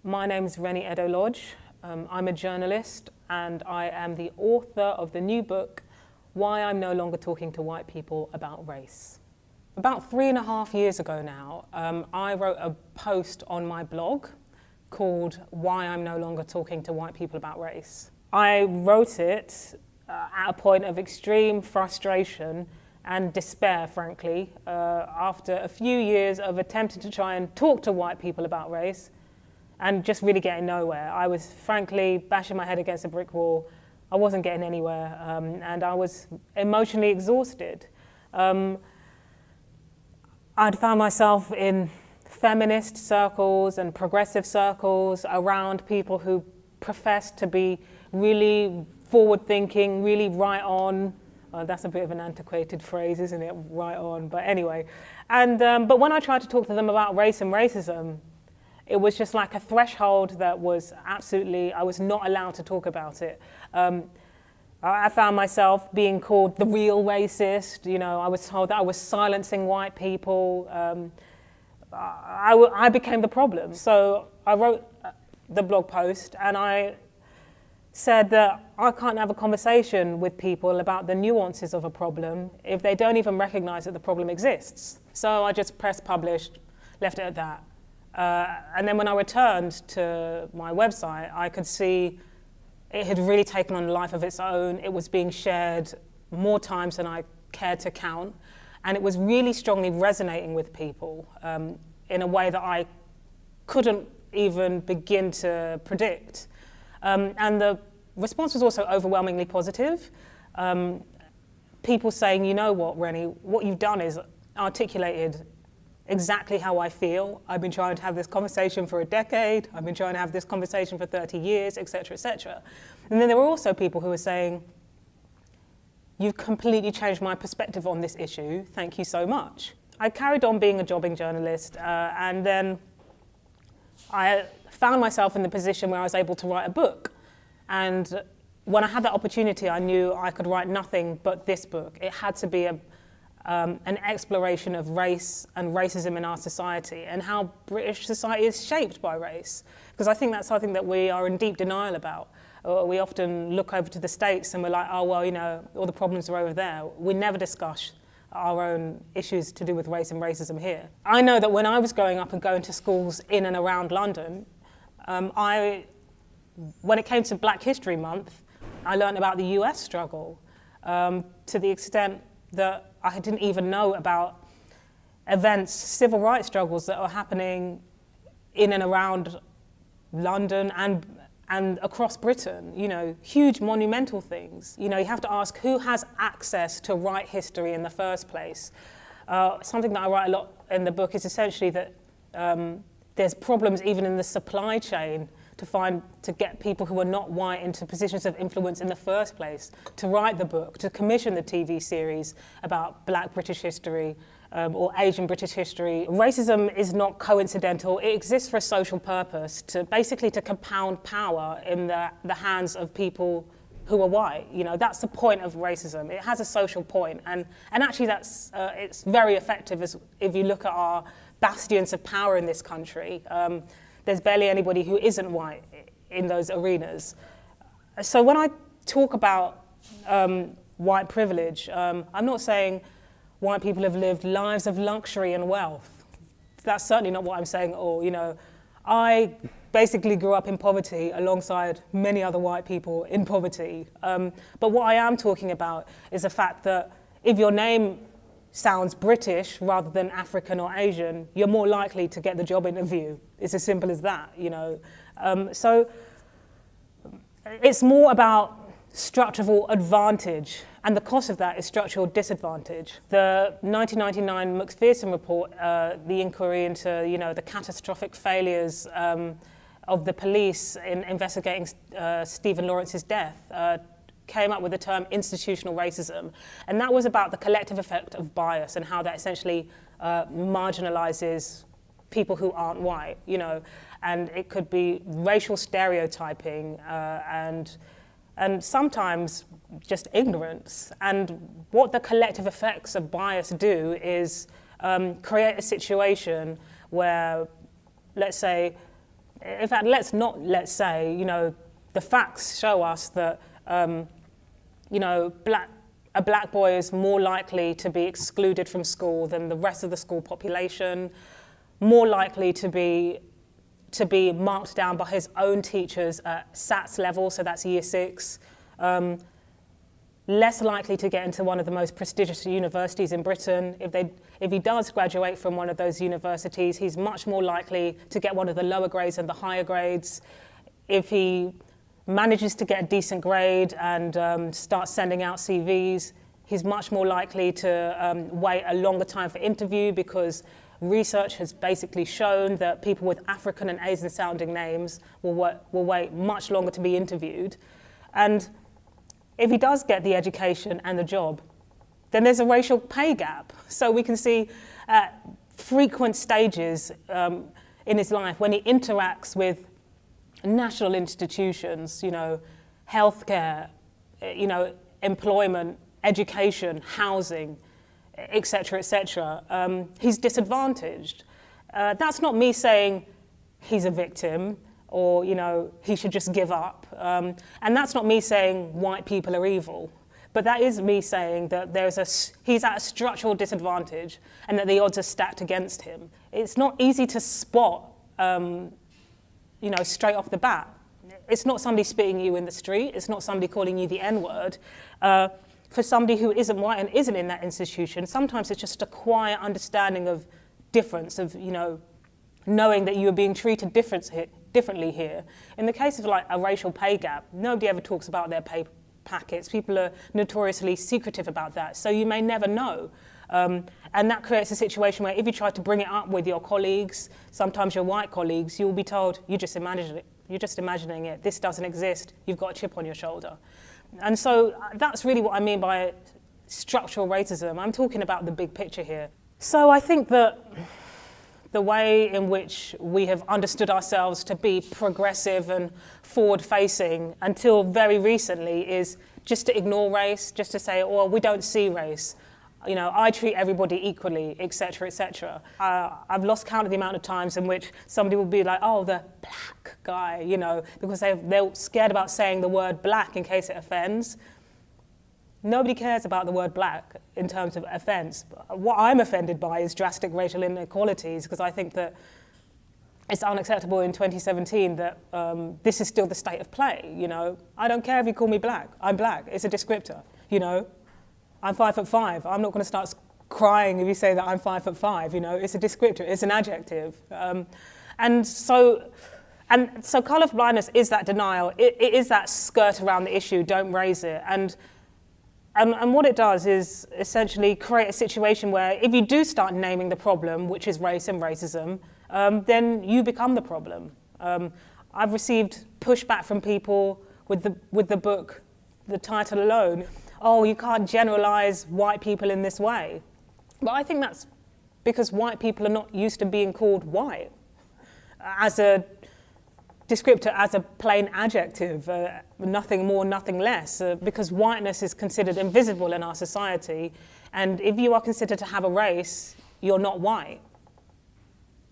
My name is Reni Eddo Lodge. I'm a journalist and I am the author of the new book, Why I'm No Longer Talking to White People About Race. About 3.5 years ago now, I wrote a post on my blog called Why I'm No Longer Talking to White People About Race. I wrote it at a point of extreme frustration and despair, frankly, after a few years of attempting to try and talk to white people about race and just really getting nowhere. I was frankly bashing my head against a brick wall. I wasn't getting anywhere, and I was emotionally exhausted. I'd found myself in feminist circles and progressive circles around people who professed to be really forward-thinking, really right on. That's a bit of an antiquated phrase, isn't it? Right on, but anyway. And but when I tried to talk to them about race and racism, it was just like a threshold that was absolutely, I was not allowed to talk about it. I found myself being called the real racist. You know, I was told that I was silencing white people. I became the problem. So I wrote the blog post and I said that I can't have a conversation with people about the nuances of a problem if they don't even recognize that the problem exists. So I just pressed publish, left it at that. And then when I returned to my website, I could see it had really taken on a life of its own. It was being shared more times than I cared to count. And it was really strongly resonating with people in a way that I couldn't even begin to predict. And the response was also overwhelmingly positive. People saying, you know what, Reni, what you've done is articulated exactly how I feel. I've been trying to have this conversation for a decade. I've been trying to have this conversation for 30 years, et cetera, et cetera. And then there were also people who were saying, you've completely changed my perspective on this issue. Thank you so much. I carried on being a jobbing journalist, and then I found myself in the position where I was able to write a book. And when I had that opportunity, I knew I could write nothing but this book. It had to be an exploration of race and racism in our society and how British society is shaped by race. Because I think that's something that we are in deep denial about. We often look over to the States and we're like, oh, well, you know, all the problems are over there. We never discuss our own issues to do with race and racism here. I know that when I was growing up and going to schools in and around London, when it came to Black History Month, I learned about the US struggle to the extent that I didn't even know about events, civil rights struggles that are happening in and around London and across Britain, you know, huge monumental things. You know, you have to ask who has access to write history in the first place. Something that I write a lot in the book is essentially that there's problems even in the supply chain to get people who are not white into positions of influence in the first place, to write the book, to commission the TV series about Black British history or Asian British history. Racism is not coincidental. It exists for a social purpose, to basically to compound power in the hands of people who are white. You know, that's the point of racism. It has a social point, and actually that's it's very effective if you look at our bastions of power in this country. There's barely anybody who isn't white in those arenas. So when I talk about white privilege, I'm not saying white people have lived lives of luxury and wealth. That's certainly not what I'm saying at all. You know, I basically grew up in poverty alongside many other white people in poverty. But what I am talking about is the fact that if your name sounds British rather than African or Asian, you're more likely to get the job interview. It's as simple as that, you know. So it's more about structural advantage, and the cost of that is structural disadvantage. The 1999 McPherson report, the inquiry into, you know, the catastrophic failures of the police in investigating Stephen Lawrence's death, came up with the term institutional racism. And that was about the collective effect of bias and how that essentially marginalizes people who aren't white, you know. And it could be racial stereotyping and sometimes just ignorance. And what the collective effects of bias do is create a situation where, let's say, In fact, let's say, the facts show us that, a black boy is more likely to be excluded from school than the rest of the school population, more likely to be marked down by his own teachers at SATS level, so that's year 6, less likely to get into one of the most prestigious universities in Britain. If he does graduate from one of those universities, he's much more likely to get one of the lower grades than the higher grades. If he manages to get a decent grade and start sending out CVs, he's much more likely to wait a longer time for interview, because research has basically shown that people with African and Asian sounding names will wait much longer to be interviewed. And if he does get the education and the job, then there's a racial pay gap. So we can see at frequent stages in his life when he interacts with national institutions, healthcare, employment, education, housing, etc., he's disadvantaged. That's not me saying he's a victim or, he should just give up. And that's not me saying white people are evil. But that is me saying that he's at a structural disadvantage and that the odds are stacked against him. It's not easy to spot, straight off the bat. It's not somebody spitting you in the street. It's not somebody calling you the N-word. For somebody who isn't white and isn't in that institution, sometimes it's just a quiet understanding of difference, of, knowing that you are being treated differently here. In the case of like a racial pay gap, nobody ever talks about their pay packets. People are notoriously secretive about that, so you may never know. And that creates a situation where if you try to bring it up with your colleagues, sometimes your white colleagues, you'll be told, you're just imagining it, this doesn't exist, you've got a chip on your shoulder. And so that's really what I mean by structural racism. I'm talking about the big picture here. So I think that the way in which we have understood ourselves to be progressive and forward-facing until very recently is just to ignore race, just to say, well, we don't see race. I treat everybody equally, etc., etc. I've lost count of the amount of times in which somebody will be like, oh, the black guy, because they're scared about saying the word black in case it offends. Nobody cares about the word black in terms of offense. What I'm offended by is drastic racial inequalities, because I think that it's unacceptable in 2017 that this is still the state of play, I don't care if you call me black. I'm black. It's a descriptor, I'm 5'5". I'm not going to start crying if you say that I'm 5'5". It's a descriptor. It's an adjective. And so colour blindness is that denial. It is that skirt around the issue. Don't raise it. And what it does is essentially create a situation where if you do start naming the problem, which is race and racism, then you become the problem. I've received pushback from people with the book, the title alone. Oh, you can't generalize white people in this way. But I think that's because white people are not used to being called white as a descriptor, as a plain adjective, nothing more, nothing less, because whiteness is considered invisible in our society. And if you are considered to have a race, you're not white.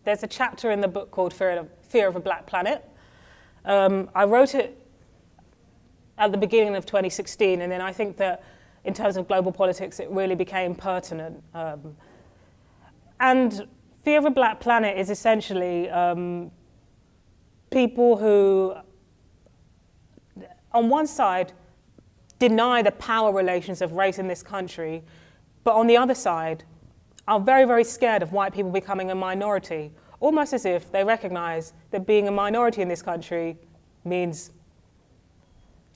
There's a chapter in the book called Fear of a Black Planet. I wrote it at the beginning of 2016, and then I think that in terms of global politics, it really became pertinent. And Fear of a Black Planet is essentially people who, on one side, deny the power relations of race in this country, but on the other side, are very, very scared of white people becoming a minority, almost as if they recognize that being a minority in this country means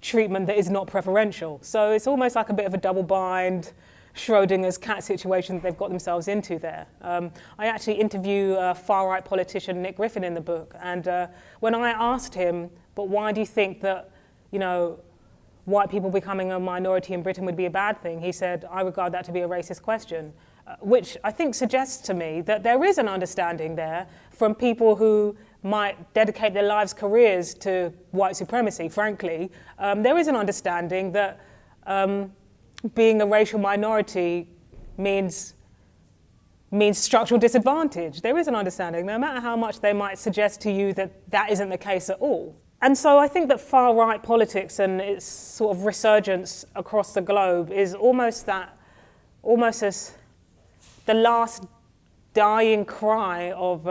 treatment that is not preferential. So it's almost like a bit of a double bind, Schrodinger's cat situation that they've got themselves into there. I actually interview far-right politician Nick Griffin in the book, and when I asked him, but why do you think that, white people becoming a minority in Britain would be a bad thing, he said, I regard that to be a racist question, which I think suggests to me that there is an understanding there from people who might dedicate their lives, careers to white supremacy, frankly. There is an understanding that being a racial minority means means structural disadvantage. There is an understanding, no matter how much they might suggest to you that that isn't the case at all. And so I think that far-right politics and its sort of resurgence across the globe is almost as the last dying cry of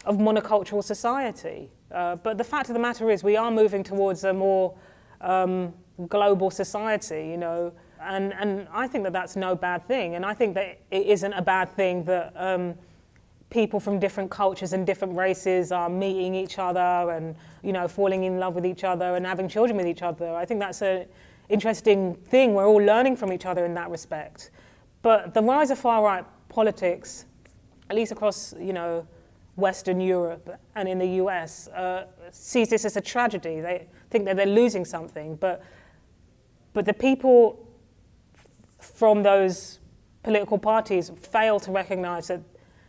monocultural society. But the fact of the matter is we are moving towards a more global society, you know, and I think that that's no bad thing. And I think that it isn't a bad thing that people from different cultures and different races are meeting each other and, you know, falling in love with each other and having children with each other. I think that's an interesting thing. We're all learning from each other in that respect. But the rise of far-right politics, at least across, you know, Western Europe and in the US, sees this as a tragedy. They think that they're losing something. But the people from those political parties fail to recognize that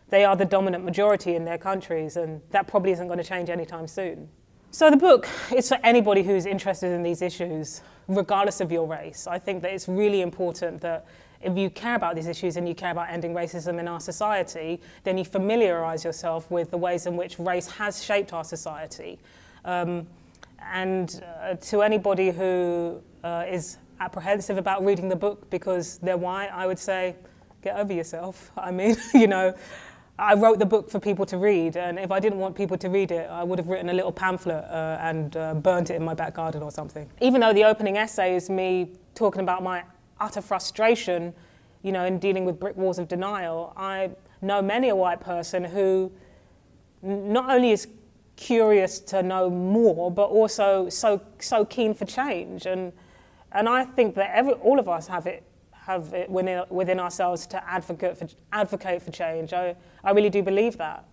they are the dominant majority in their countries, and that probably isn't going to change anytime soon. So the book is for anybody who's interested in these issues, regardless of your race. I think that it's really important that if you care about these issues and you care about ending racism in our society, then you familiarise yourself with the ways in which race has shaped our society. And to anybody who is apprehensive about reading the book because they're white, I would say, get over yourself. I mean, you know, I wrote the book for people to read, and if I didn't want people to read it, I would have written a little pamphlet and burnt it in my back garden or something. Even though the opening essay is me talking about my utter frustration, you know, in dealing with brick walls of denial, I know many a white person who not only is curious to know more, but also so keen for change. And I think that all of us have it within ourselves to advocate for change. I really do believe that.